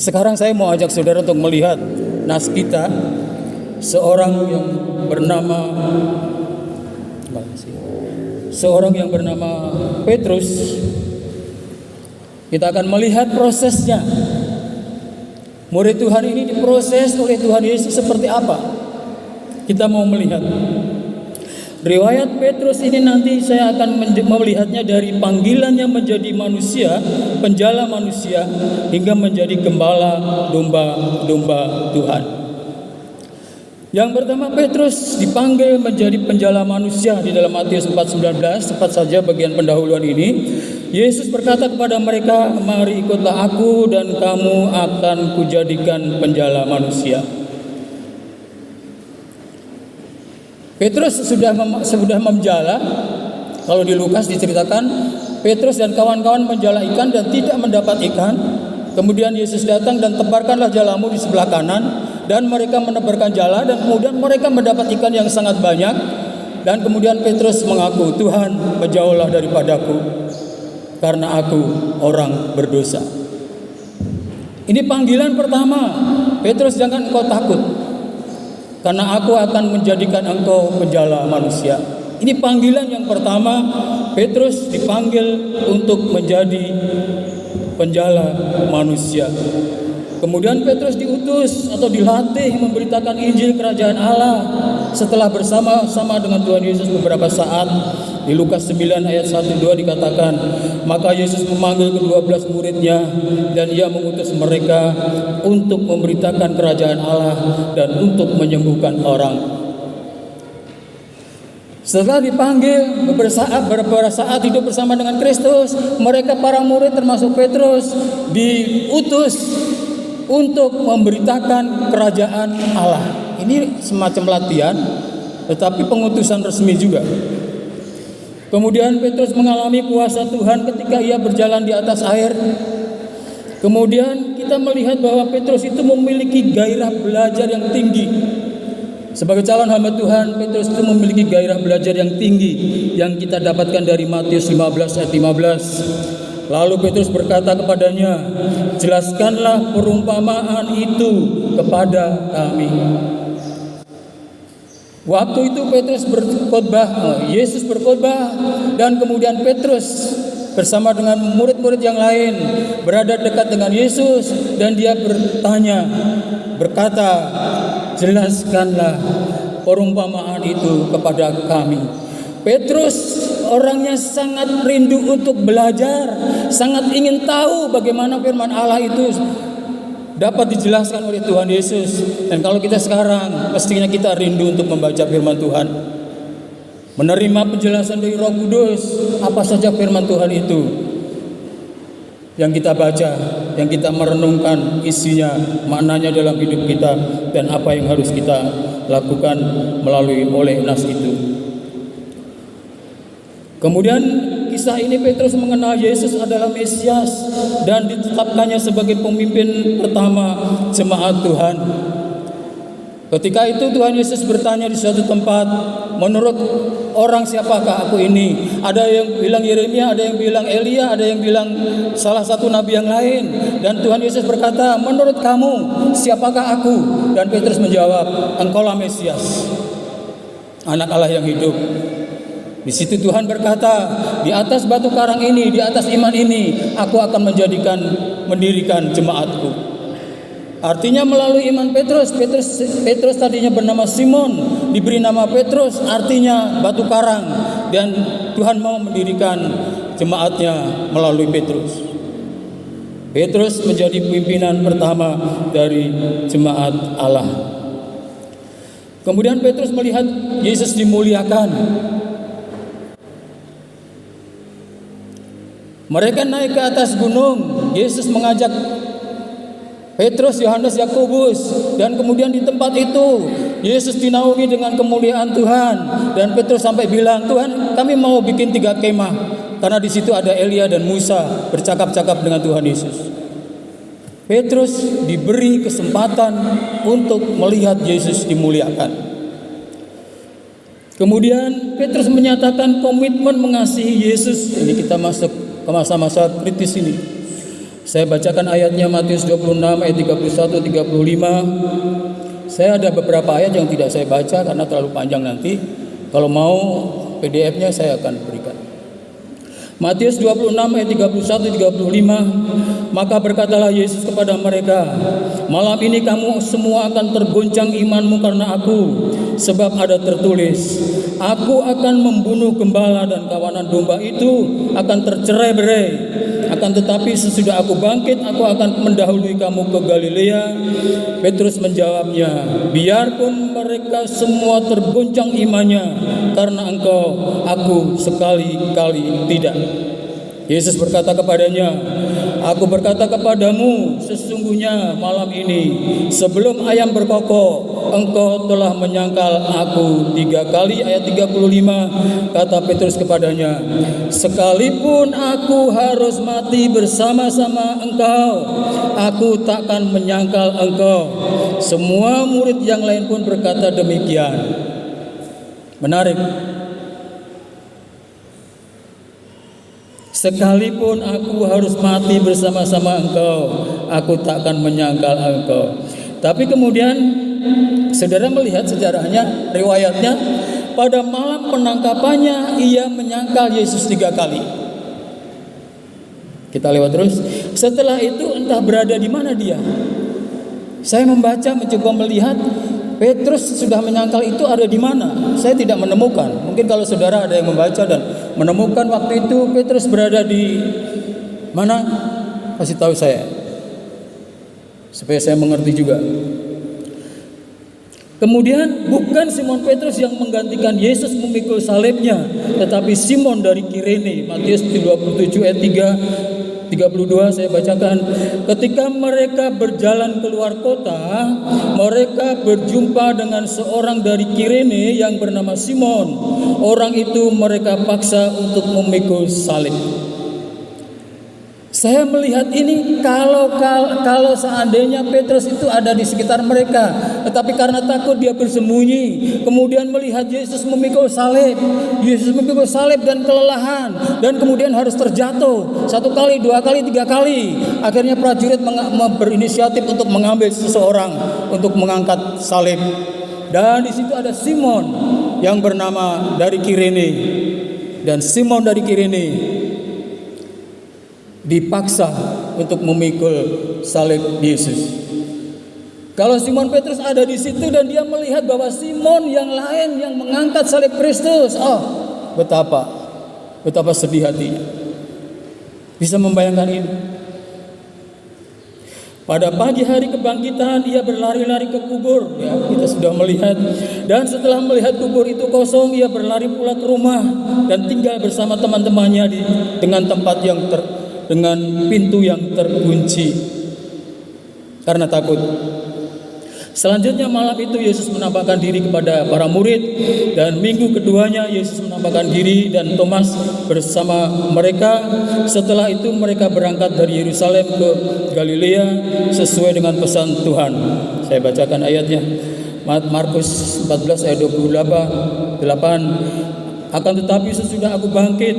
Sekarang saya mau ajak saudara untuk melihat nas kita, seorang yang bernama Petrus. Kita akan melihat prosesnya. Murid Tuhan ini diproses oleh Tuhan Yesus seperti apa? Kita mau melihat. Riwayat Petrus ini nanti saya akan melihatnya dari panggilannya menjadi manusia, penjala manusia, hingga menjadi gembala domba-domba Tuhan. Yang pertama, Petrus dipanggil menjadi penjala manusia di dalam Matius 4:19, tepat saja bagian pendahuluan ini. Yesus berkata kepada mereka, "Mari ikutlah aku dan kamu akan kujadikan penjala manusia." Petrus sudah menjala. Kalau di Lukas diceritakan Petrus dan kawan-kawan menjala ikan dan tidak mendapat ikan. Kemudian Yesus datang dan tebarkanlah jalamu di sebelah kanan, dan mereka menebarkan jala dan kemudian mereka mendapat ikan yang sangat banyak. Dan kemudian Petrus mengaku, "Tuhan, menjauhlah daripadaku karena aku orang berdosa." Ini panggilan pertama. Petrus, jangan engkau takut, karena aku akan menjadikan engkau penjala manusia. Ini panggilan yang pertama. Petrus dipanggil untuk menjadi penjala manusia. Kemudian Petrus diutus atau dilatih memberitakan Injil Kerajaan Allah setelah bersama-sama dengan Tuhan Yesus beberapa saat. Di Lukas 9 ayat 1-2 dikatakan, "Maka Yesus memanggil ke-12 muridnya dan ia mengutus mereka untuk memberitakan kerajaan Allah dan untuk menyembuhkan orang." Setelah dipanggil beberapa saat hidup bersama dengan Kristus, mereka para murid termasuk Petrus diutus untuk memberitakan kerajaan Allah. Ini semacam latihan, tetapi pengutusan resmi juga. Kemudian Petrus mengalami kuasa Tuhan ketika ia berjalan di atas air. Kemudian kita melihat bahwa Petrus itu memiliki gairah belajar yang tinggi. Sebagai calon hamba Tuhan, Petrus itu memiliki gairah belajar yang tinggi yang kita dapatkan dari Matius 15 ayat 15. Lalu Petrus berkata kepadanya, "Jelaskanlah perumpamaan itu kepada kami." Waktu itu Petrus berkhotbah, Yesus berkhotbah, dan kemudian Petrus bersama dengan murid-murid yang lain berada dekat dengan Yesus, dan dia berkata, "Jelaskanlah perumpamaan itu kepada kami." Petrus orangnya sangat rindu untuk belajar, sangat ingin tahu bagaimana firman Allah itu dapat dijelaskan oleh Tuhan Yesus. Dan kalau kita sekarang, pastinya kita rindu untuk membaca firman Tuhan, menerima penjelasan dari Roh Kudus. Apa saja firman Tuhan itu yang kita baca, yang kita merenungkan isinya, maknanya dalam hidup kita, dan apa yang harus kita lakukan oleh nas itu. Kemudian kisah ini Petrus mengenal Yesus adalah Mesias dan ditetapkannya sebagai pemimpin pertama jemaat Tuhan. Ketika itu Tuhan Yesus bertanya di suatu tempat, "Menurut orang siapakah aku ini?" Ada yang bilang Yeremia, ada yang bilang Elia, ada yang bilang salah satu nabi yang lain. Dan Tuhan Yesus berkata, "Menurut kamu siapakah aku?" Dan Petrus menjawab, "Engkaulah Mesias, Anak Allah yang hidup." Di situ Tuhan berkata, "Di atas batu karang ini, di atas iman ini, aku akan mendirikan jemaatku." Artinya melalui iman Petrus tadinya bernama Simon, diberi nama Petrus, artinya batu karang, dan Tuhan mau mendirikan jemaatnya melalui Petrus. Petrus menjadi pimpinan pertama dari jemaat Allah. Kemudian Petrus melihat Yesus dimuliakan. Mereka naik ke atas gunung. Yesus mengajak Petrus, Yohanes, Yakobus, dan kemudian di tempat itu Yesus dinaungi dengan kemuliaan Tuhan. Dan Petrus sampai bilang, "Tuhan, kami mau bikin 3 kemah, karena di situ ada Elia dan Musa bercakap-cakap dengan Tuhan Yesus." Petrus diberi kesempatan untuk melihat Yesus dimuliakan. Kemudian Petrus menyatakan komitmen mengasihi Yesus. Ini kita masuk ke masa-masa kritis ini. Saya bacakan ayatnya, Matius 26 ayat 31 35. Saya ada beberapa ayat yang tidak saya baca karena terlalu panjang nanti. Kalau mau PDF-nya saya akan berikan. Matius 26 ayat 31 35. Maka berkatalah Yesus kepada mereka, malam ini kamu semua akan tergoncang imanmu karena aku, sebab ada tertulis, aku akan membunuh gembala dan kawanan domba itu akan tercerai-berai. Akan tetapi sesudah aku bangkit, aku akan mendahului kamu ke Galilea. Petrus menjawabnya, biarpun mereka semua tergoncang imannya karena engkau, aku sekali-kali tidak. Yesus berkata kepadanya, aku berkata kepadamu, sesungguhnya malam ini sebelum ayam berkokok, engkau telah menyangkal aku 3 kali. Ayat 35, kata Petrus kepadanya, sekalipun aku harus mati bersama-sama engkau, aku takkan menyangkal engkau. Semua murid yang lain pun berkata demikian. Menarik. Sekalipun aku harus mati bersama-sama engkau, aku takkan menyangkal engkau. Tapi kemudian saudara melihat sejarahnya, riwayatnya, pada malam penangkapannya ia menyangkal Yesus 3 kali. Kita lewat terus. Setelah itu entah berada di mana dia. Saya mencoba melihat Petrus sudah menyangkal itu ada di mana. Saya tidak menemukan. Mungkin kalau saudara ada yang membaca dan menemukan waktu itu Petrus berada di mana, kasih tahu saya supaya saya mengerti juga. Kemudian bukan Simon Petrus yang menggantikan Yesus memikul salibnya, tetapi Simon dari Kirene. Matius 27 ayat 32 saya bacakan. Ketika mereka berjalan keluar kota, mereka berjumpa dengan seorang dari Kirene yang bernama Simon. Orang itu mereka paksa untuk memikul salib. Saya melihat ini kalau seandainya Petrus itu ada di sekitar mereka, tetapi karena takut dia bersembunyi, kemudian melihat Yesus memikul salib, dan kelelahan, dan kemudian harus terjatuh 1 kali, 2 kali, 3 kali. Akhirnya prajurit berinisiatif untuk mengambil seseorang untuk mengangkat salib. Dan di situ ada Simon yang bernama dari Kirene, dan Simon dari Kirene dipaksa untuk memikul salib Yesus. Kalau Simon Petrus ada di situ dan dia melihat bahwa Simon yang lain yang mengangkat salib Kristus, betapa sedih hatinya. Bisa membayangkan ini. Pada pagi hari kebangkitan ia berlari-lari ke kubur, ya, kita sudah melihat. Dan setelah melihat kubur itu kosong, ia berlari pula ke rumah dan tinggal bersama teman-temannya dengan dengan pintu yang terkunci karena takut. Selanjutnya malam itu Yesus menampakkan diri kepada para murid, dan minggu keduanya Yesus menampakkan diri dan Thomas bersama mereka. Setelah itu mereka berangkat dari Yerusalem ke Galilea sesuai dengan pesan Tuhan. Saya bacakan ayatnya. Markus 14 ayat 28. Akan tetapi sesudah aku bangkit,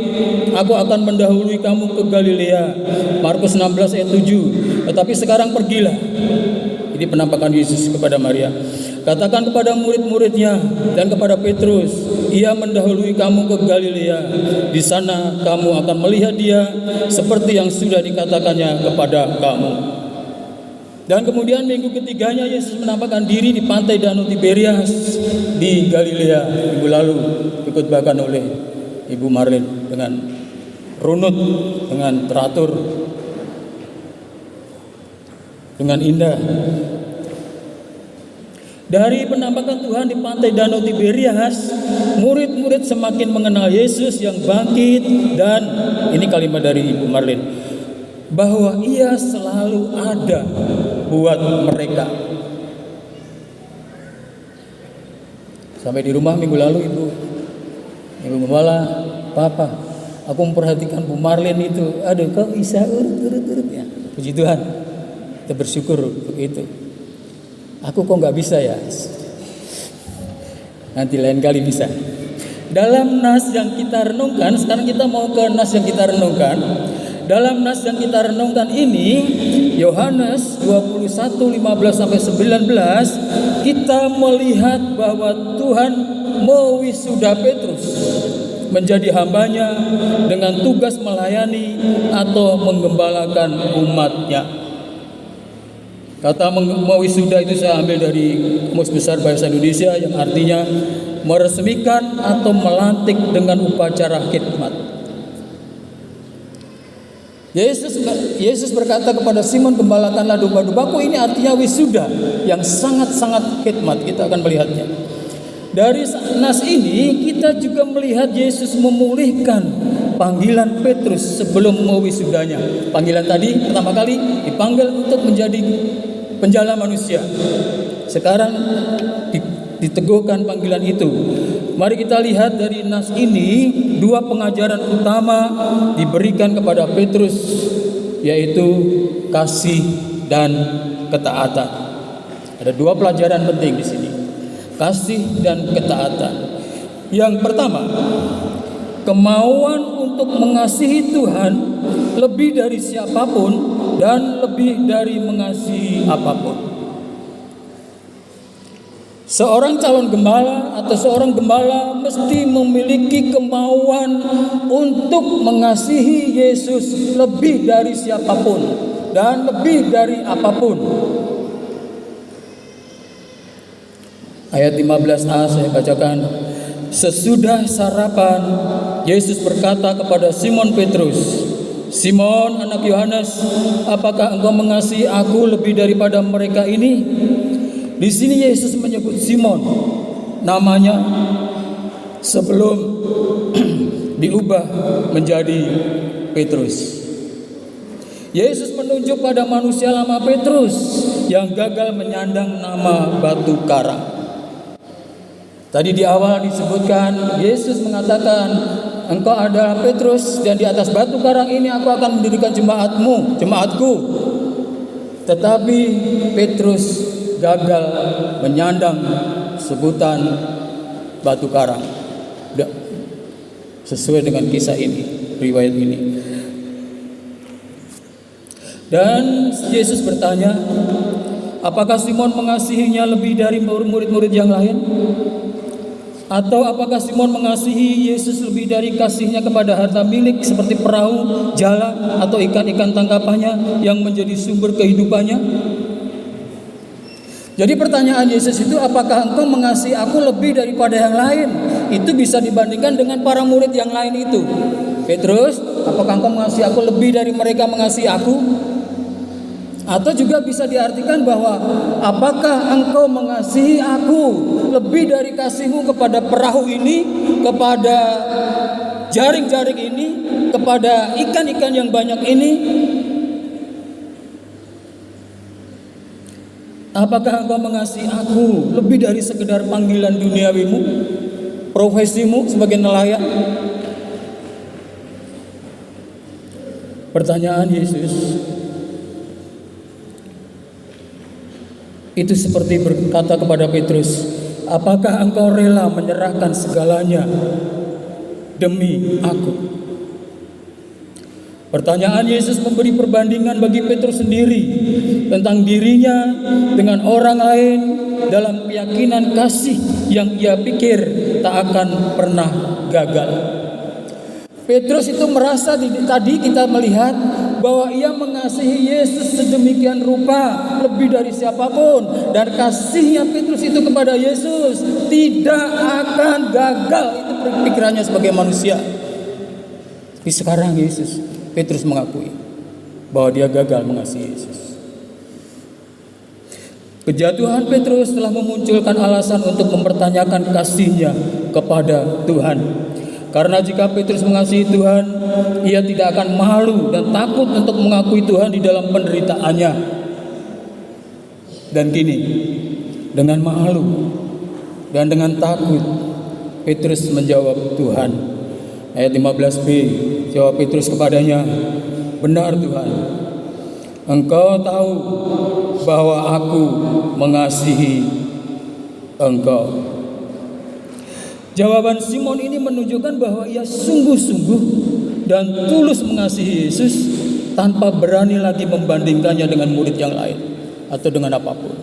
aku akan mendahului kamu ke Galilea. Markus 16 ayat 7. Tetapi sekarang pergilah. Ini penampakan Yesus kepada Maria. Katakan kepada murid-muridnya dan kepada Petrus, ia mendahului kamu ke Galilea. Di sana kamu akan melihat dia seperti yang sudah dikatakannya kepada kamu. Dan kemudian minggu ketiganya Yesus menampakkan diri di pantai Danau Tiberias di Galilea. Minggu lalu dikutbahkan oleh Ibu Marlin dengan runut, dengan teratur, dengan indah. Dari penampakan Tuhan di pantai Danau Tiberias, murid-murid semakin mengenal Yesus yang bangkit. Dan ini kalimat dari Ibu Marlin, bahwa ia selalu ada buat mereka. Sampai di rumah minggu lalu Ibu Gembala, Papa, aku memperhatikan Bu Marlin itu, aduh kok bisa urut ya. Puji Tuhan, kita bersyukur untuk itu. Aku kok nggak bisa ya? Nanti lain kali bisa. Dalam nas yang kita renungkan, sekarang kita mau ke nas yang kita renungkan. Dalam nas yang kita renungkan ini, Yohanes 21:15-19, kita melihat bahwa Tuhan mewisuda Petrus menjadi hambanya dengan tugas melayani atau menggembalakan umatnya. Kata mewisuda itu saya ambil dari Kamus Besar Bahasa Indonesia yang artinya meresmikan atau melantik dengan upacara khidmat. Yesus berkata kepada Simon, gembalakanlah domba-dombaku. Ini artinya wisuda yang sangat-sangat khidmat. Kita akan melihatnya. Dari nas ini kita juga melihat Yesus memulihkan panggilan Petrus sebelum mewisudanya. Panggilan tadi pertama kali dipanggil untuk menjadi penjala manusia. Sekarang diteguhkan panggilan itu. Mari kita lihat dari nas ini, dua pengajaran utama diberikan kepada Petrus, yaitu kasih dan ketaatan. Ada dua pelajaran penting di sini, kasih dan ketaatan. Yang pertama, kemauan untuk mengasihi Tuhan lebih dari siapapun dan lebih dari mengasihi apapun. Seorang calon gembala atau seorang gembala mesti memiliki kemauan untuk mengasihi Yesus lebih dari siapapun dan lebih dari apapun. Ayat 15a saya bacakan. Sesudah sarapan, Yesus berkata kepada Simon Petrus, "Simon, anak Yohanes, apakah engkau mengasihi aku lebih daripada mereka ini?" Di sini Yesus menyebut Simon namanya sebelum diubah menjadi Petrus. Yesus menunjuk pada manusia lama Petrus yang gagal menyandang nama batu karang. Tadi di awal disebutkan Yesus mengatakan, engkau adalah Petrus dan di atas batu karang ini aku akan mendirikan jemaatku. Tetapi Petrus gagal menyandang sebutan batu karang. Sesuai dengan kisah ini, riwayat ini. Dan Yesus bertanya, apakah Simon mengasihinya lebih dari murid-murid yang lain? Atau apakah Simon mengasihi Yesus lebih dari kasihnya kepada harta milik seperti perahu, jala, atau ikan-ikan tangkapannya yang menjadi sumber kehidupannya? Jadi pertanyaan Yesus itu, apakah engkau mengasihi aku lebih daripada yang lain? Itu bisa dibandingkan dengan para murid yang lain itu. Petrus, apakah engkau mengasihi aku lebih dari mereka mengasihi aku? Atau juga bisa diartikan bahwa apakah engkau mengasihi aku lebih dari kasihmu kepada perahu ini, kepada jaring-jaring ini, kepada ikan-ikan yang banyak ini? Apakah engkau mengasihi aku lebih dari sekedar panggilan duniawimu, profesimu sebagai nelayan? Pertanyaan Yesus itu seperti berkata kepada Petrus, apakah engkau rela menyerahkan segalanya demi aku? Pertanyaan Yesus memberi perbandingan bagi Petrus sendiri tentang dirinya dengan orang lain dalam keyakinan kasih yang ia pikir tak akan pernah gagal. Petrus itu merasa tadi kita melihat bahwa ia mengasihi Yesus sedemikian rupa lebih dari siapapun, dan kasihnya Petrus itu kepada Yesus tidak akan gagal. Itu pikirannya sebagai manusia. Tapi sekarang Petrus mengakui bahwa dia gagal mengasihi Yesus. Kejatuhan Petrus telah memunculkan alasan untuk mempertanyakan kasihnya kepada Tuhan. Karena jika Petrus mengasihi Tuhan, ia tidak akan malu dan takut untuk mengakui Tuhan di dalam penderitaannya. Dan kini, dengan malu dan dengan takut, Petrus menjawab Tuhan. Ayat 15b, jawab Petrus kepadanya, benar Tuhan, Engkau tahu bahwa aku mengasihi Engkau. Jawaban Simon ini menunjukkan bahwa ia sungguh-sungguh dan tulus mengasihi Yesus tanpa berani lagi membandingkannya dengan murid yang lain atau dengan apapun.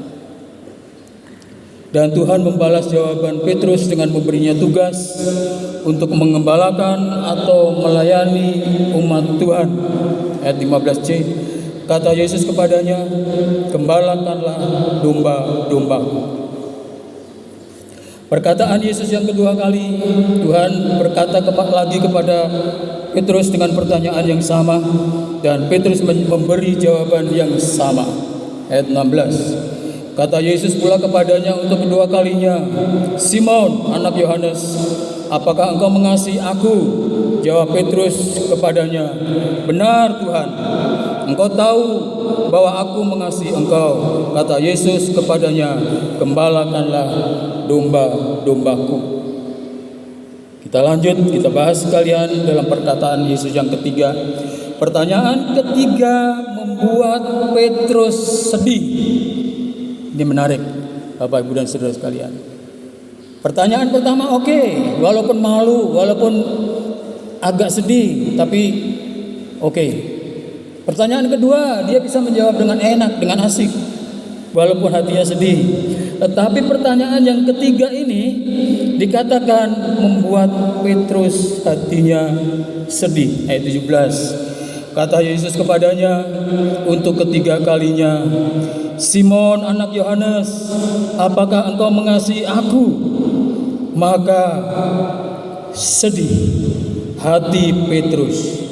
Dan Tuhan membalas jawaban Petrus dengan memberinya tugas untuk mengembalakan atau melayani umat Tuhan. Ayat 15c, kata Yesus kepadanya, "Gembalakanlah domba-dombaku." Perkataan Yesus yang kedua kali, Tuhan berkata lagi kepada Petrus dengan pertanyaan yang sama, dan Petrus memberi jawaban yang sama. Ayat 16, kata Yesus pula kepadanya untuk kedua kalinya, "Simon, anak Yohanes, apakah engkau mengasihi aku?" Jawab Petrus kepadanya, "Benar Tuhan, engkau tahu bahwa aku mengasihi engkau." Kata Yesus kepadanya, "Gembalakanlah domba-dombaku." Kita lanjut, kita bahas sekalian dalam perkataan Yesus yang ketiga. Pertanyaan ketiga membuat Petrus sedih. Ini menarik, Bapak Ibu dan Saudara sekalian. Pertanyaan pertama oke, walaupun malu, walaupun agak sedih, tapi oke. Pertanyaan kedua, dia bisa menjawab dengan enak, dengan asik, walaupun hatinya sedih. Tetapi pertanyaan yang ketiga ini dikatakan membuat Petrus hatinya sedih. Ayat 17, kata Yesus kepadanya untuk ketiga kalinya, "Simon, anak Yohanes, apakah engkau mengasihi aku?" Maka sedih hati Petrus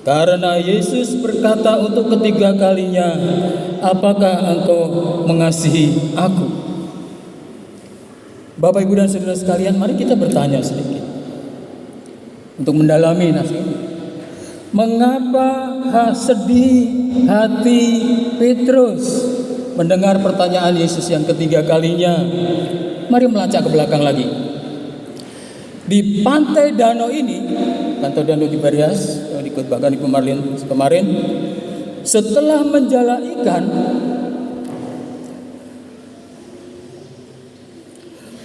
karena Yesus berkata untuk ketiga kalinya, "Apakah engkau mengasihi aku?" Bapak, Ibu dan Saudara sekalian, mari kita bertanya sedikit untuk mendalami nas ini. Mengapa sedih hati Petrus mendengar pertanyaan Yesus yang ketiga kalinya? Mari melacak ke belakang lagi. Di pantai danau ini, pantai danau Tiberias, yang dikutbahkan di kemarin, setelah menjala ikan,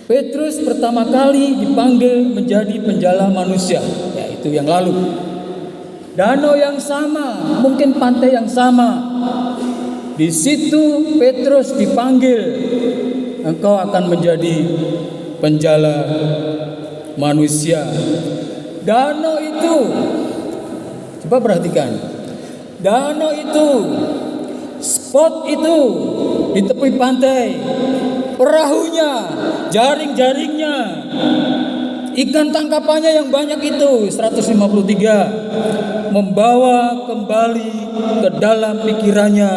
Petrus pertama kali dipanggil menjadi penjala manusia, yaitu yang lalu. Danau yang sama, mungkin pantai yang sama. Di situ Petrus dipanggil, "Engkau akan menjadi penjala manusia." Danau itu, coba perhatikan, danau itu, spot itu di tepi pantai, perahunya, jaring-jaringnya, ikan tangkapannya yang banyak itu 153, membawa kembali ke dalam pikirannya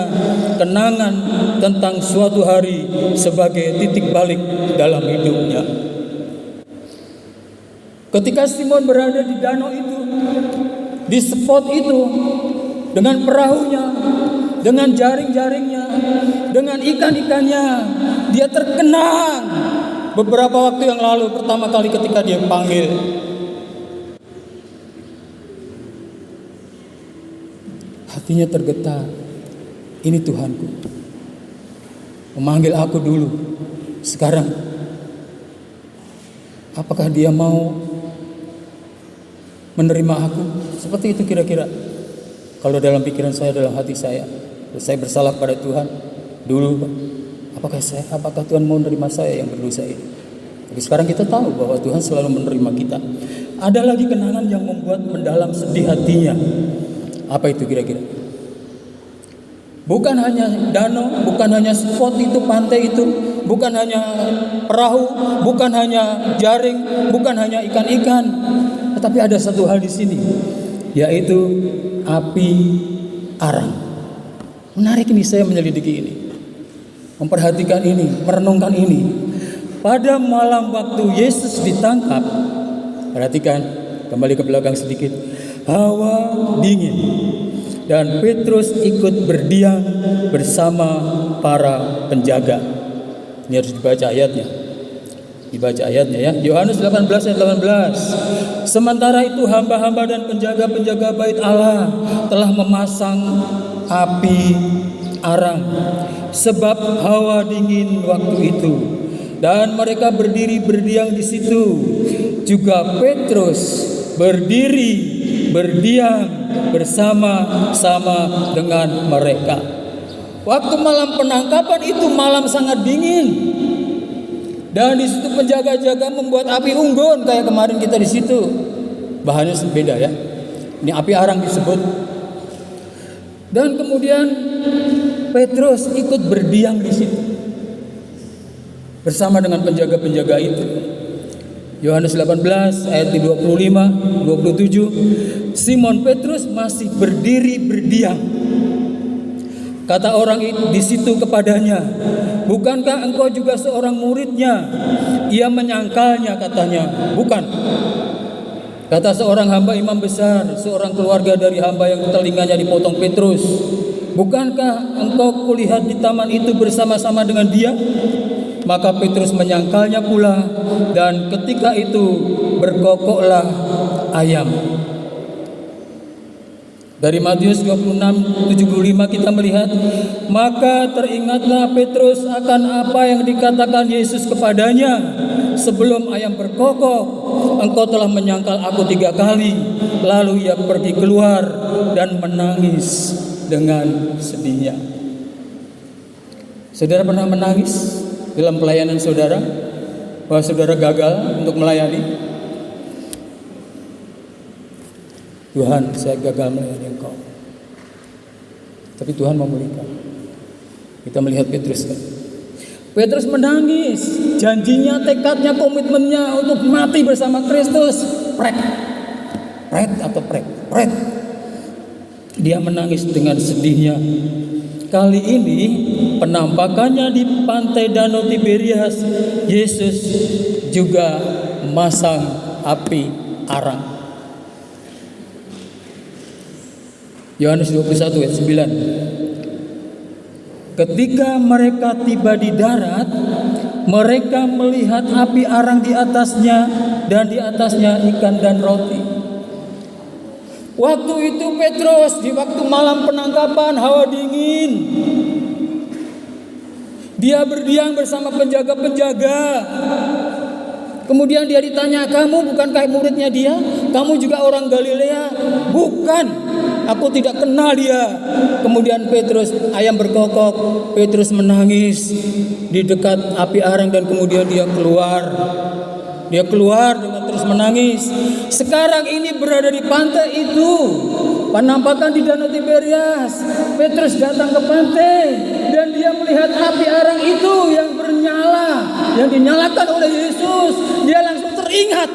kenangan tentang suatu hari sebagai titik balik dalam hidupnya. Ketika Simon berada di danau itu, di spot itu, dengan perahunya, dengan jaring-jaringnya, dengan ikan-ikannya, dia terkenang beberapa waktu yang lalu pertama kali ketika dia panggil. Hatinya tergetar. Ini Tuhanku, memanggil aku dulu. Sekarang apakah dia mau menerima aku? Seperti itu kira-kira. Kalau dalam pikiran saya, dalam hati saya bersalah pada Tuhan dulu. Apakah Tuhan mau menerima saya yang berdosa ini? Tapi sekarang kita tahu bahwa Tuhan selalu menerima kita. Ada lagi kenangan yang membuat mendalam sedih hatinya. Apa itu kira-kira? Bukan hanya danau, bukan hanya spot itu, pantai itu, bukan hanya perahu, bukan hanya jaring, bukan hanya ikan-ikan, tetapi ada satu hal di sini, yaitu api arang. Menarik ini, saya menyelidiki ini, memperhatikan ini, merenungkan ini. Pada malam waktu Yesus ditangkap, perhatikan, kembali ke belakang sedikit, hawa dingin, dan Petrus ikut berdiam bersama para penjaga. Ini harus dibaca ayatnya. Dibaca ayatnya ya. Yohanes 18 ayat 18. Sementara itu hamba-hamba dan penjaga-penjaga bait Allah telah memasang api arang sebab hawa dingin waktu itu, dan mereka berdiri berdiam di situ. Juga Petrus berdiri berdiam bersama-sama dengan mereka. Waktu malam penangkapan itu malam sangat dingin. Dan di situ penjaga-jaga membuat api unggun kayak kemarin kita di situ. Bahannya beda ya. Ini api arang disebut. Dan kemudian Petrus ikut berdiam di situ bersama dengan penjaga-penjaga itu. Yohanes 18 ayat 25, 27. Simon Petrus masih berdiri berdiam. Kata orang di situ kepadanya, "Bukankah engkau juga seorang muridnya?" Ia menyangkalnya, katanya, "Bukan." Kata seorang hamba imam besar, seorang keluarga dari hamba yang telinganya dipotong Petrus, "Bukankah engkau kulihat di taman itu bersama-sama dengan dia?" Maka Petrus menyangkalnya pula, dan ketika itu berkokoklah ayam. Dari Matius 26:75 kita melihat, maka teringatlah Petrus akan apa yang dikatakan Yesus kepadanya, "Sebelum ayam berkokok, engkau telah menyangkal aku 3 kali." Lalu ia pergi keluar dan menangis dengan sedihnya. Saudara pernah menangis dalam pelayanan saudara, bahwa saudara gagal untuk melayani? Tuhan, saya gagal melayani Engkau. Tapi Tuhan memulihkan. Kita melihat Petrus kan? Petrus menangis, janjinya, tekadnya, komitmennya untuk mati bersama Kristus. Pret. Dia menangis dengan sedihnya. Kali ini penampakannya di pantai Danau Tiberias, Yesus juga masang api arang. Yohanes 21 ayat 9. Ketika mereka tiba di darat, mereka melihat api arang di atasnya, dan di atasnya ikan dan roti. Waktu itu Petrus, di waktu malam penangkapan, hawa dingin, dia berdiam bersama penjaga-penjaga. Kemudian dia ditanya, "Kamu bukankah muridnya dia? Kamu juga orang Galilea?" "Bukan, aku tidak kenal dia." Kemudian Petrus, ayam berkokok, Petrus menangis di dekat api arang, dan kemudian dia keluar. Dia keluar dengan terus menangis. Sekarang ini berada di pantai itu, penampakan di Danau Tiberias. Petrus datang ke pantai dan dia melihat api arang itu yang bernyala, yang dinyalakan oleh Yesus. Dia langsung teringat,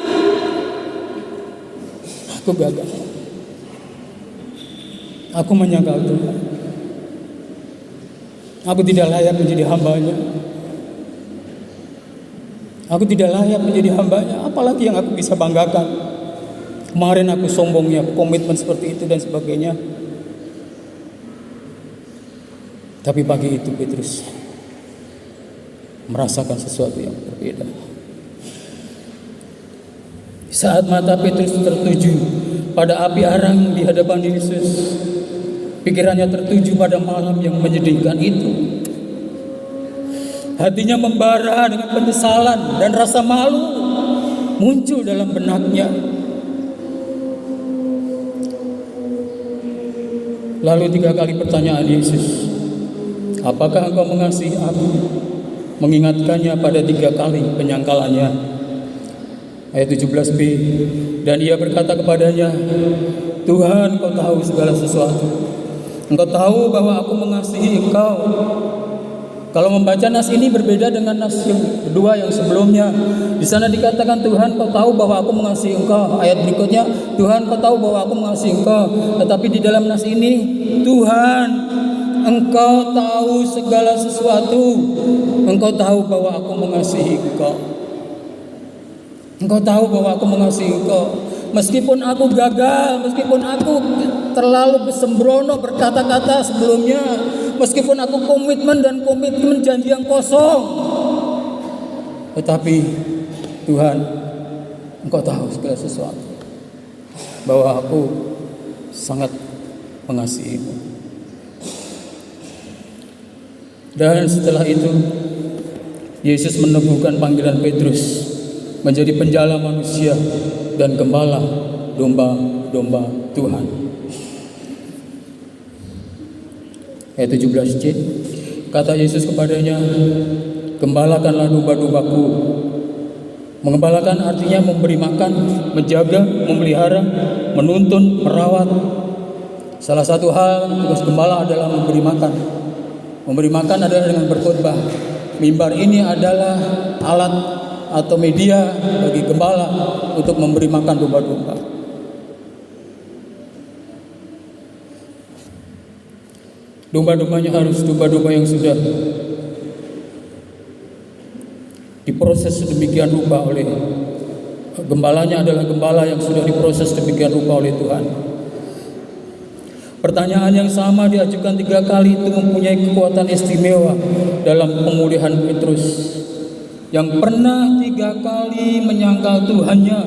"Aku gagal. Aku menyangkal Tuhan. Aku tidak layak menjadi hambanya. Aku tidak layak menjadi hambanya. Apalagi yang aku bisa banggakan. Kemarin aku sombongnya, komitmen seperti itu dan sebagainya." Tapi pagi itu Petrus merasakan sesuatu yang berbeda. Saat mata Petrus tertuju pada api arang di hadapan Yesus, pikirannya tertuju pada malam yang menyedihkan itu. Hatinya membara dengan penyesalan dan rasa malu muncul dalam benaknya. Lalu 3 kali pertanyaan Yesus, "Apakah engkau mengasihi aku?" Mengingatkannya pada 3 kali penyangkalannya. Ayat 17b, dan ia berkata kepadanya, "Tuhan, Engkau tahu segala sesuatu. Engkau tahu bahwa aku mengasihi Engkau." Kalau membaca nas ini berbeda dengan nas yang kedua yang sebelumnya. Di sana dikatakan, "Tuhan, Kau tahu bahwa aku mengasihi Engkau." Ayat berikutnya, "Tuhan, Kau tahu bahwa aku mengasihi Engkau." Tetapi di dalam nas ini, "Tuhan, Engkau tahu segala sesuatu. Engkau tahu bahwa aku mengasihi Engkau. Engkau tahu bahwa aku mengasihi Engkau. Meskipun aku gagal, meskipun aku terlalu sembrono berkata-kata sebelumnya, meskipun aku komitmen janji yang kosong, tetapi Tuhan, Engkau tahu segala sesuatu, bahwa aku sangat mengasihi-Mu." Dan setelah itu Yesus meneguhkan panggilan Petrus menjadi penjala manusia dan gembala domba-domba Tuhan. Ayat 17c, kata Yesus kepadanya, gembalakanlah domba-dombaku. Mengembalakan artinya memberi makan, menjaga, memelihara, menuntun, merawat. Salah satu hal tugas gembala adalah memberi makan. Memberi makan adalah dengan berkhotbah. Mimbar ini adalah alat atau media bagi gembala untuk memberi makan domba-domba. Domba-dombanya harus domba-domba yang sudah diproses sedemikian rupa oleh gembalanya, adalah gembala yang sudah diproses sedemikian rupa oleh Tuhan. Pertanyaan yang sama diajukan 3 kali itu mempunyai kekuatan istimewa dalam pemulihan Petrus yang pernah 3 kali menyangkal Tuhannya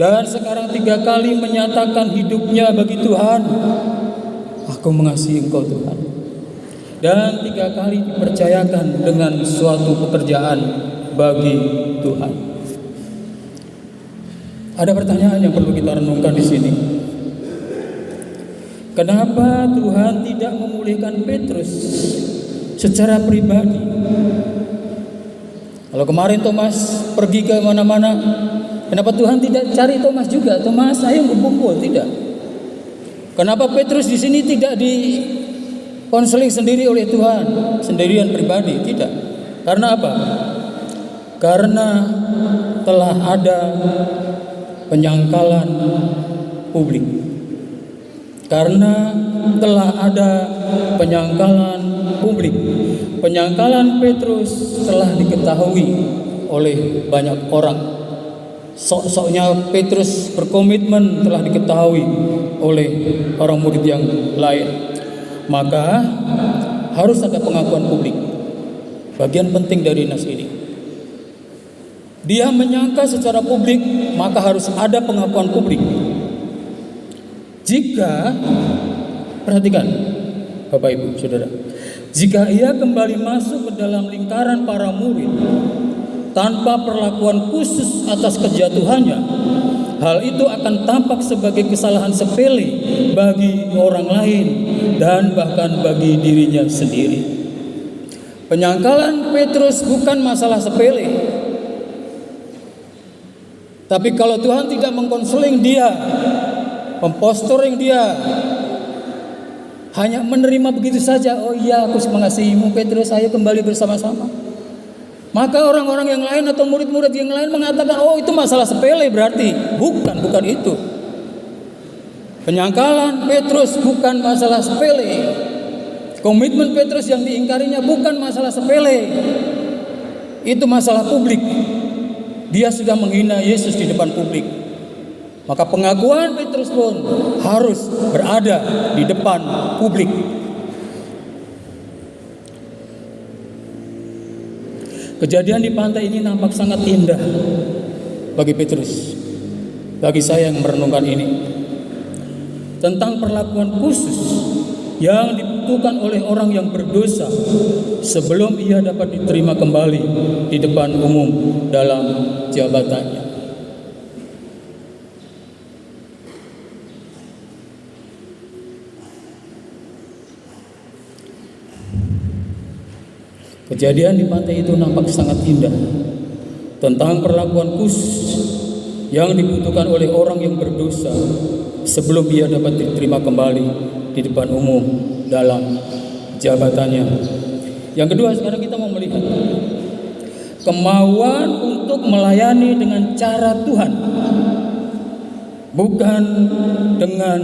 dan sekarang 3 kali menyatakan hidupnya bagi Tuhan. Aku mengasihi Engkau Tuhan. Dan 3 kali dipercayakan dengan suatu pekerjaan bagi Tuhan. Ada pertanyaan yang perlu kita renungkan di sini. Kenapa Tuhan tidak memulihkan Petrus secara pribadi? Kalau kemarin Thomas pergi ke mana-mana, kenapa Tuhan tidak cari Thomas juga? Thomas, ayo berkumpul, tidak. Kenapa Petrus di sini tidak konseling sendiri oleh Tuhan, sendirian pribadi? Tidak. Karena apa? Karena telah ada penyangkalan publik. Karena telah ada penyangkalan publik. Penyangkalan Petrus telah diketahui oleh banyak orang. Sok-soknya Petrus berkomitmen telah diketahui oleh orang murid yang lain. Maka harus ada pengakuan publik. Bagian penting dari nas ini. Dia menyangka secara publik, maka harus ada pengakuan publik. Jika, perhatikan Bapak Ibu Saudara, jika ia kembali masuk ke dalam lingkaran para murid tanpa perlakuan khusus atas kejatuhannya, hal itu akan tampak sebagai kesalahan sepele bagi orang lain dan bahkan bagi dirinya sendiri. Penyangkalan Petrus bukan masalah sepele. Tapi kalau Tuhan tidak mengkonseling dia, memposturing dia, hanya menerima begitu saja, oh iya aku mengasihimu Petrus, ayo kembali bersama-sama, maka orang-orang yang lain atau murid-murid yang lain mengatakan, oh itu masalah sepele berarti. Bukan itu. Penyangkalan Petrus bukan masalah sepele. Komitmen Petrus yang diingkarinya bukan masalah sepele. Itu masalah publik. Dia sudah menghina Yesus di depan publik. Maka pengakuan Petrus pun harus berada di depan publik. Kejadian di pantai ini nampak sangat indah bagi Petrus, bagi saya yang merenungkan ini, tentang perlakuan khusus yang dibutuhkan oleh orang yang berdosa sebelum ia dapat diterima kembali di depan umum dalam jabatannya. Kejadian di pantai itu nampak sangat indah tentang perlakuan khusus yang dibutuhkan oleh orang yang berdosa sebelum ia dapat diterima kembali di depan umum dalam jabatannya. Yang kedua, sekarang kita mau melihat kemauan untuk melayani dengan cara Tuhan, bukan dengan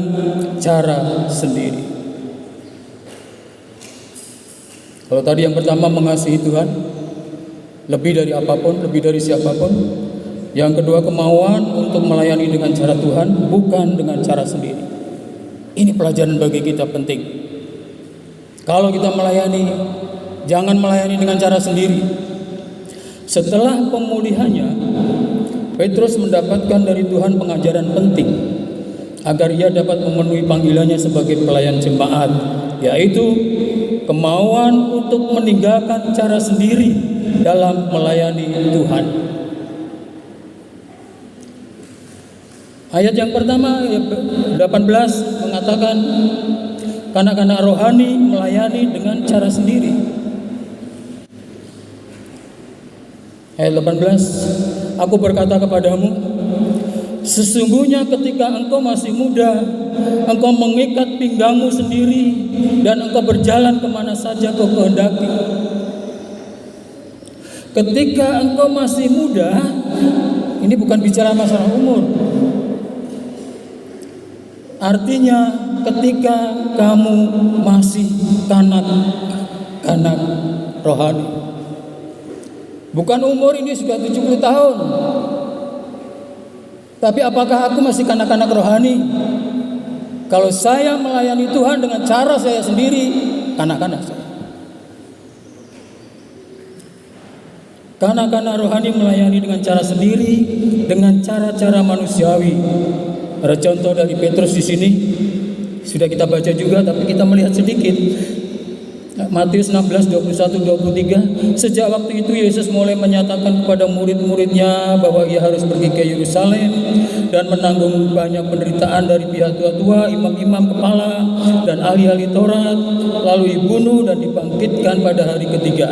cara sendiri. Kalau tadi yang pertama mengasihi Tuhan lebih dari apapun, lebih dari siapapun. Yang kedua, kemauan untuk melayani dengan cara Tuhan, bukan dengan cara sendiri. Ini pelajaran bagi kita penting. Kalau kita melayani, jangan melayani dengan cara sendiri. Setelah pemulihannya, Petrus mendapatkan dari Tuhan pengajaran penting agar ia dapat memenuhi panggilannya sebagai pelayan jemaat, yaitu kemauan untuk meninggalkan cara sendiri dalam melayani Tuhan. Ayat yang pertama 18 mengatakan kanak-kanak rohani melayani dengan cara sendiri. Ayat 18, aku berkata kepadamu, sesungguhnya ketika engkau masih muda, engkau mengikat pinggangmu sendiri dan engkau berjalan kemana saja kau kehendaki. Ketika engkau masih muda, ini bukan bicara masalah umur. Artinya ketika kamu masih kanak-kanak rohani. Bukan umur ini sudah 70 tahun. Tapi apakah aku masih kanak-kanak rohani? Kalau saya melayani Tuhan dengan cara saya sendiri, kanak-kanak saya. Kanak-kanak rohani melayani dengan cara sendiri, dengan cara-cara manusiawi. Ada contoh dari Petrus di sini, sudah kita baca juga, tapi kita melihat sedikit. Matius 16, 21, 23. Sejak waktu itu Yesus mulai menyatakan kepada murid-muridnya bahwa ia harus pergi ke Yerusalem dan menanggung banyak penderitaan dari pihak tua-tua, imam-imam kepala, dan ahli-ahli Taurat, lalu dibunuh dan dibangkitkan pada hari ketiga.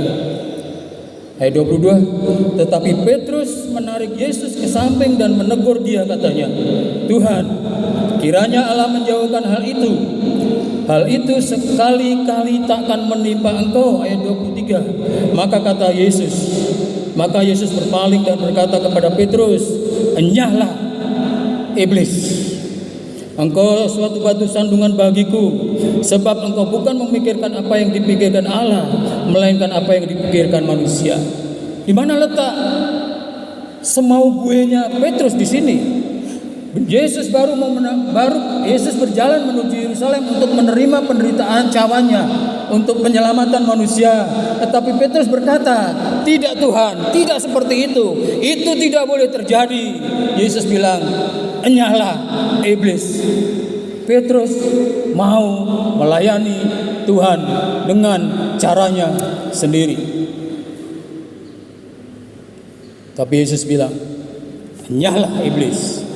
Ayat 22, tetapi Petrus menarik Yesus ke samping dan menegur dia, katanya, Tuhan, kiranya Allah menjauhkan hal itu. Hal itu sekali-kali takkan menimpa engkau. Ayat 23. Maka Yesus berpaling dan berkata kepada Petrus, enyahlah iblis, engkau suatu batu sandungan bagiku, sebab engkau bukan memikirkan apa yang dipikirkan Allah, melainkan apa yang dipikirkan manusia. Di mana letak semau guenya Petrus di sini? Yesus Yesus berjalan menuju Yerusalem untuk menerima penderitaan cawannya, untuk penyelamatan manusia. Tetapi Petrus berkata, tidak Tuhan, tidak seperti itu tidak boleh terjadi. Yesus bilang, enyahlah iblis. Petrus mau melayani Tuhan dengan caranya sendiri. Tapi Yesus bilang, enyahlah iblis,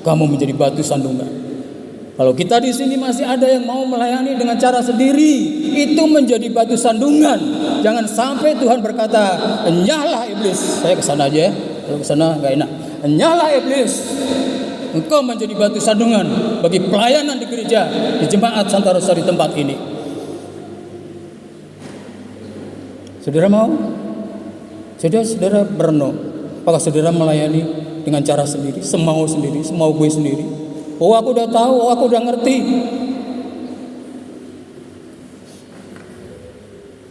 kamu menjadi batu sandungan. Kalau kita di sini masih ada yang mau melayani dengan cara sendiri, itu menjadi batu sandungan. Jangan sampai Tuhan berkata, enyahlah iblis. Saya kesana aja ya, kalau kesana gak enak. Enyahlah iblis, engkau menjadi batu sandungan bagi pelayanan di gereja, di jemaat Santa Rosa di tempat ini. Saudara mau? Saudara berenung, apakah saudara melayani dengan cara sendiri, semau gue sendiri? Oh, aku udah tahu, aku udah ngerti.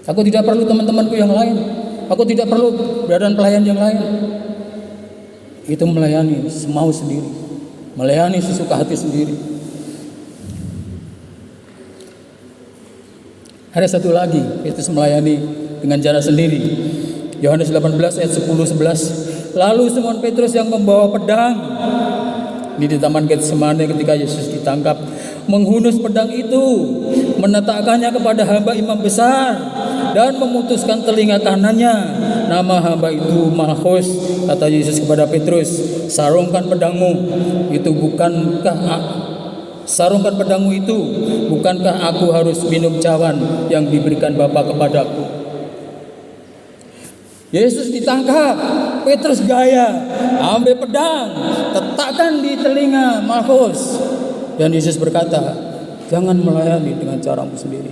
Aku tidak perlu teman-temanku yang lain. Aku tidak perlu badan pelayan yang lain. Itu melayani semau sendiri, melayani sesuka hati sendiri. Ada satu lagi, itu melayani dengan cara sendiri. Yohanes 18 ayat 10-11. Lalu Simon Petrus yang membawa pedang, ini di Taman Getsemane ketika Yesus ditangkap, menghunus pedang itu, menetakkannya kepada hamba imam besar dan memutuskan telinga kanannya. Nama hamba itu Malchus. Kata Yesus kepada Petrus, sarungkan pedangmu itu, bukankah aku harus minum cawan yang diberikan Bapa kepadaku? Yesus ditangkap, Petrus gaya, ambil pedang, letakkan di telinga Malchus. Dan Yesus berkata, jangan melayani dengan caramu sendiri.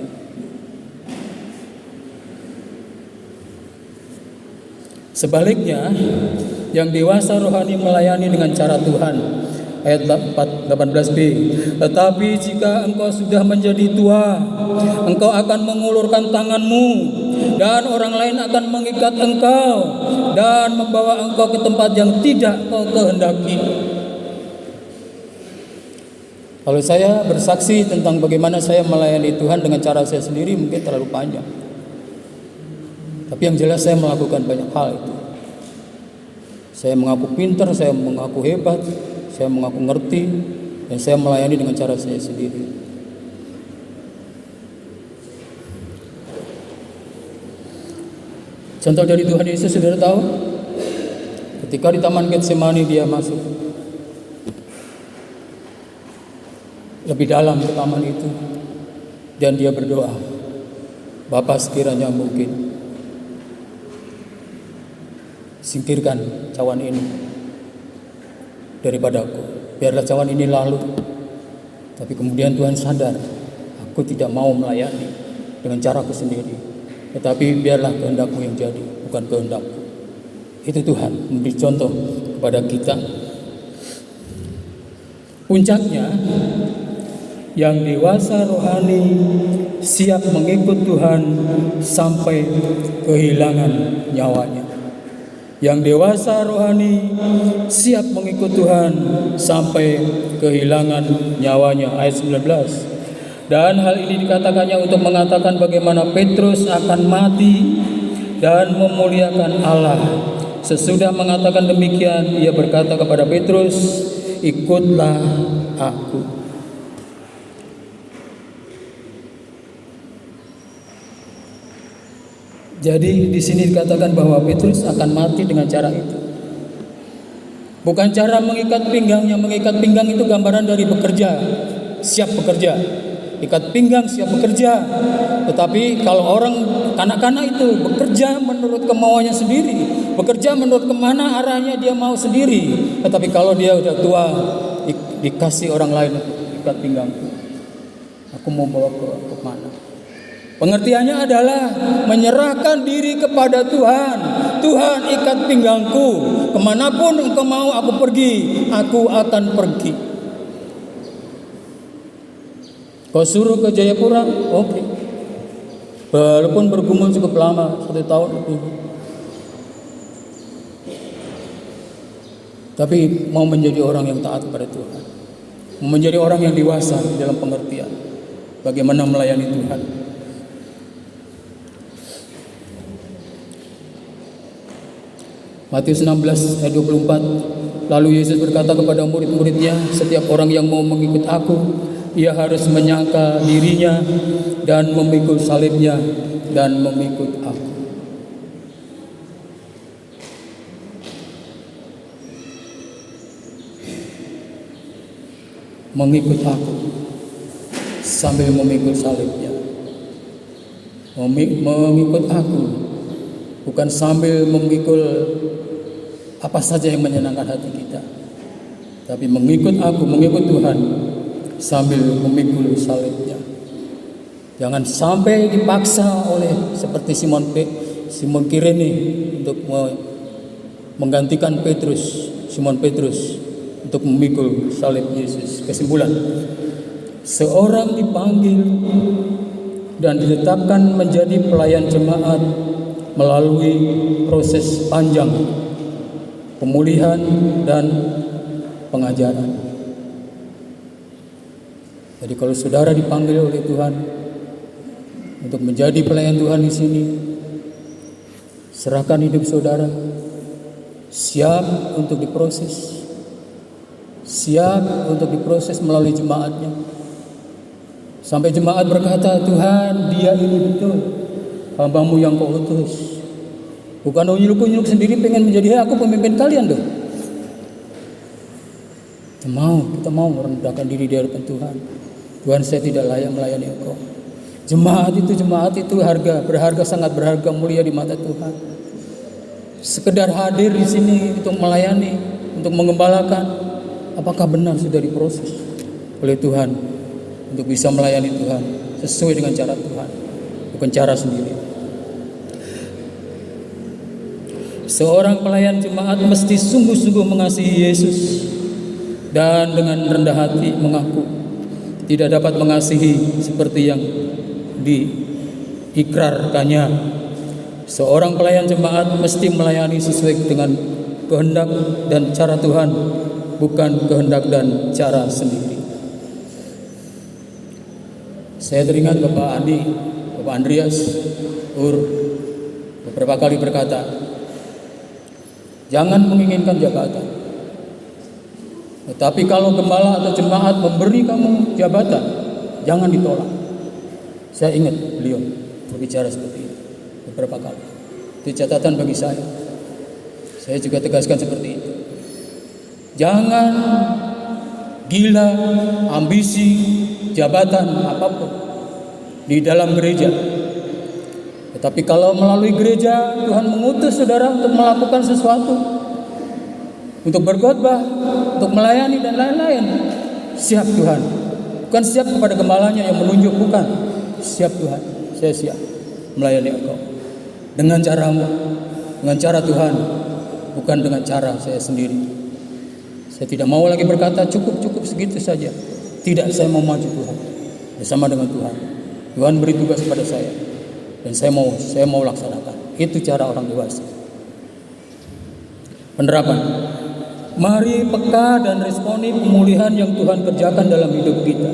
Sebaliknya, yang dewasa rohani melayani dengan cara Tuhan. Ayat 18b. Tetapi jika engkau sudah menjadi tua, engkau akan mengulurkan tanganmu, dan orang lain akan mengikat engkau dan membawa engkau ke tempat yang tidak kau kehendaki. Kalau saya bersaksi tentang bagaimana saya melayani Tuhan dengan cara saya sendiri, mungkin terlalu panjang. Tapi yang jelas saya melakukan banyak hal itu. Saya mengaku pintar, saya mengaku hebat, saya mengaku ngerti, dan saya melayani dengan cara saya sendiri. Contoh dari Tuhan Yesus, saudara tahu? Ketika di Taman Getsemani dia masuk, lebih dalam ke taman itu, dan dia berdoa, Bapa, sekiranya mungkin, singkirkan cawan ini daripadaku, biarlah cawan ini lalu. Tapi kemudian Tuhan sadar, aku tidak mau melayani dengan caraku sendiri, tetapi biarlah kehendak-Mu yang jadi, bukan kehendak-Ku. Itu Tuhan memberi contoh kepada kita. Puncaknya, yang dewasa rohani siap mengikut Tuhan sampai kehilangan nyawanya. Yang dewasa rohani siap mengikut Tuhan sampai kehilangan nyawanya. Ayat 19. Dan hal ini dikatakannya untuk mengatakan bagaimana Petrus akan mati dan memuliakan Allah. Sesudah mengatakan demikian, ia berkata kepada Petrus, ikutlah aku. Jadi di sini dikatakan bahwa Petrus akan mati dengan cara itu. Bukan cara mengikat pinggangnya. Mengikat pinggang itu gambaran dari bekerja, siap bekerja. Ikat pinggang siap bekerja. Tetapi kalau orang kanak-kanak itu bekerja menurut kemauannya sendiri, bekerja menurut kemana arahnya dia mau sendiri. Tetapi kalau dia udah tua, dikasih orang lain, ikat pinggangku, aku mau bawa ke mana. Pengertiannya adalah menyerahkan diri kepada Tuhan. Tuhan, ikat pinggangku, kemanapun Engkau mau aku pergi, aku akan pergi. Kau suruh ke Jayapura, oke. Walaupun bergumul cukup lama, 1 tahun lebih. Tapi mau menjadi orang yang taat kepada Tuhan, mau menjadi orang yang dewasa dalam pengertian bagaimana melayani Tuhan. Matius 16 ayat 24. Lalu Yesus berkata kepada murid-muridnya, setiap orang yang mau mengikut aku, ia harus menyangkal dirinya dan memikul salibnya dan mengikut aku. Mengikut aku sambil memikul salibnya. Mengikut aku bukan sambil memikul apa saja yang menyenangkan hati kita, tapi mengikut aku, mengikut Tuhan sambil memikul salibnya. Jangan sampai dipaksa oleh seperti Simon Kirene untuk menggantikan Simon Petrus untuk memikul salib Yesus. Kesimpulan, seorang dipanggil dan ditetapkan menjadi pelayan jemaat melalui proses panjang pemulihan dan pengajaran. Jadi kalau saudara dipanggil oleh Tuhan untuk menjadi pelayan Tuhan di sini, serahkan hidup saudara, siap untuk diproses, siap untuk diproses melalui jemaatnya. Sampai jemaat berkata, Tuhan, dia ini betul hamba-Mu yang Kau utus. Bukan unyuk-unyuk sendiri pengen menjadi aku pemimpin kalian dong. Kita mau merendahkan diri di hadapan Tuhan. Tuhan, saya tidak layak melayani Engkau. Jemaat itu berharga, sangat berharga, mulia di mata Tuhan. Sekedar hadir di sini untuk melayani, untuk mengembalakan, apakah benar sudah diproses oleh Tuhan untuk bisa melayani Tuhan sesuai dengan cara Tuhan, bukan cara sendiri. Seorang pelayan jemaat mesti sungguh-sungguh mengasihi Yesus dan dengan rendah hati mengaku tidak dapat mengasihi seperti yang diikrarkannya. Seorang pelayan jemaat mesti melayani sesuai dengan kehendak dan cara Tuhan, bukan kehendak dan cara sendiri. Saya teringat Bapak Andreas beberapa kali berkata, jangan menginginkan jabatan. Tetapi kalau gembala atau jemaat memberi kamu jabatan, jangan ditolak. Saya ingat beliau berbicara seperti itu beberapa kali. Itu catatan bagi saya. Saya juga tegaskan seperti itu. Jangan gila, ambisi, jabatan apapun di dalam gereja. Tetapi kalau melalui gereja Tuhan mengutus saudara untuk melakukan sesuatu, untuk berkhotbah, untuk melayani dan lain-lain, siap Tuhan. Bukan siap kepada gembalanya yang menunjuk, bukan. Siap Tuhan, saya siap melayani Engkau dengan caramu, dengan cara Tuhan, bukan dengan cara saya sendiri. Saya tidak mau lagi berkata cukup segitu saja. Tidak, saya mau maju Tuhan bersama dengan Tuhan. Tuhan beri tugas pada saya dan saya mau laksanakan. Itu cara orang dewasa. Penerapan. Mari peka dan responi pemulihan yang Tuhan kerjakan dalam hidup kita.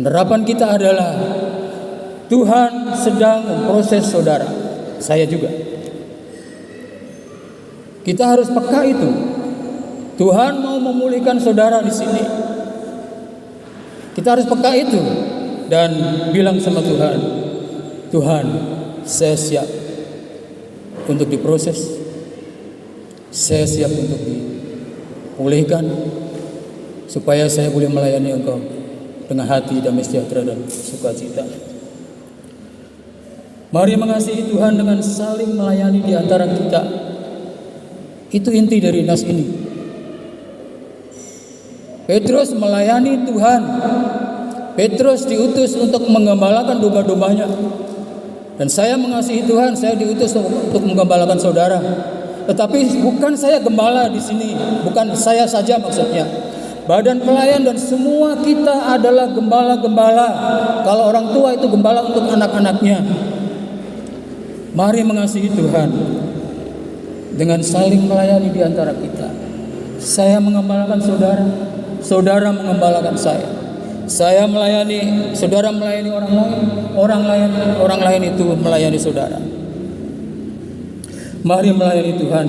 Penerapan kita adalah Tuhan sedang memproses saudara, saya juga. Kita harus peka itu. Tuhan mau memulihkan saudara di sini. Kita harus peka itu dan bilang sama Tuhan, Tuhan, saya siap untuk diproses. Saya siap untuk dipulihkan supaya saya boleh melayani Engkau dengan hati damai sejahtera dan sukacita. Mari mengasihi Tuhan dengan saling melayani di antara kita. Itu inti dari nas ini. Petrus melayani Tuhan. Petrus diutus untuk menggembalakan domba-dombanya. Dan saya mengasihi Tuhan, saya diutus untuk menggembalakan saudara. Tetapi bukan saya gembala di sini, bukan saya saja maksudnya. Badan pelayan dan semua kita adalah gembala-gembala. Kalau orang tua itu gembala untuk anak-anaknya. Mari mengasihi Tuhan dengan saling melayani di antara kita. Saya mengembalakan saudara, saudara mengembalakan saya. Saya melayani, saudara melayani orang lain itu melayani saudara. Mari melayani Tuhan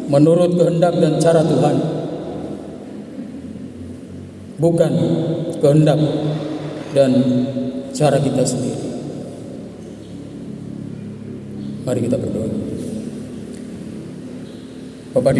menurut kehendak dan cara Tuhan, bukan kehendak dan cara kita sendiri. Mari kita berdoa. Bapak